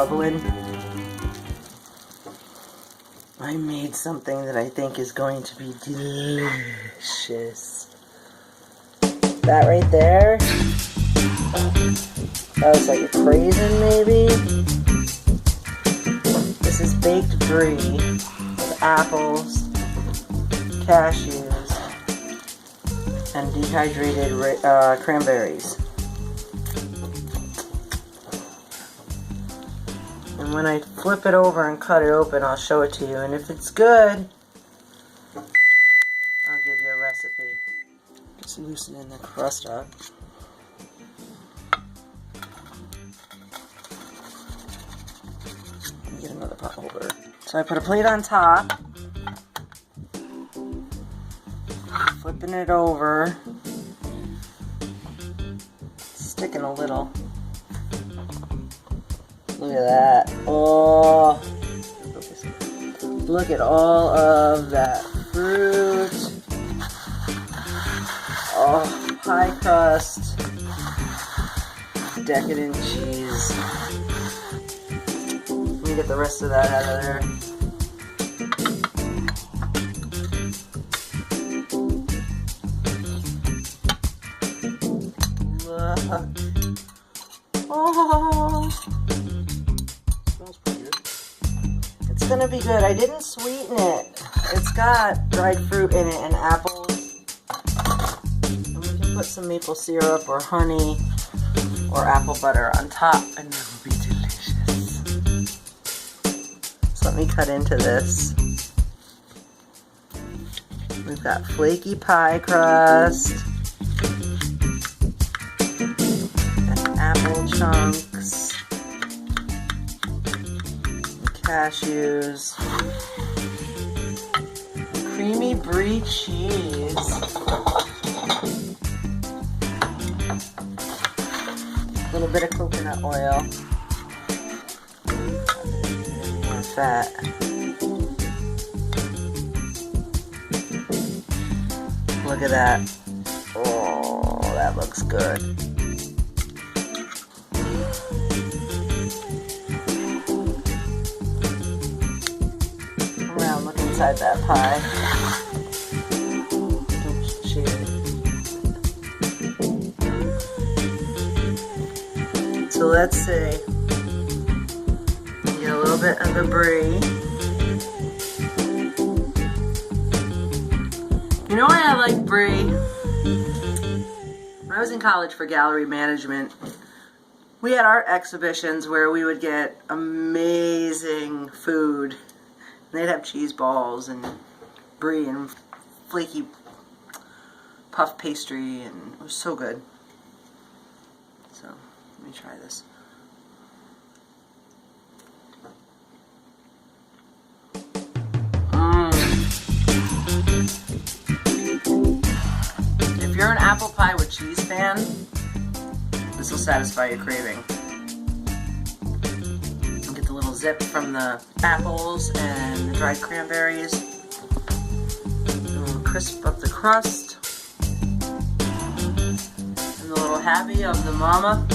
bubbling. I made something that I think is going to be delicious. That right there, that was like a craisin maybe. This is baked brie with apples, cashews, and dehydrated cranberries. And when I flip it over and cut it open, I'll show it to you. And if it's good, I'll give you a recipe. Just loosening the crust up. Let me get another pot holder. So I put a plate on top. Flipping it over. Sticking a little. Look at that. Oh, look at all of that fruit. Oh, pie crust. Decadent cheese. Let me get the rest of that out of there. Look. Oh. Smells pretty good. It's gonna be good. I didn't sweeten it. It's got dried fruit in it and apples. And we can put some maple syrup or honey or apple butter on top and it will be delicious. So let me cut into this. We've got flaky pie crust. And apple chunks. Cashews, creamy brie cheese, a little bit of coconut oil, more fat, look at that, oh that looks good. Look inside that pie. Oops, so let's see. Get a little bit of the brie. You know why I like brie? When I was in college for gallery management, we had art exhibitions where we would get amazing food. They'd have cheese balls and brie and flaky puff pastry, and it was so good. So, let me try this. If you're an apple pie with cheese fan, this will satisfy your craving. Zip from the apples and the dried cranberries. And we'll crisp up the crust. And the little habby of the mama.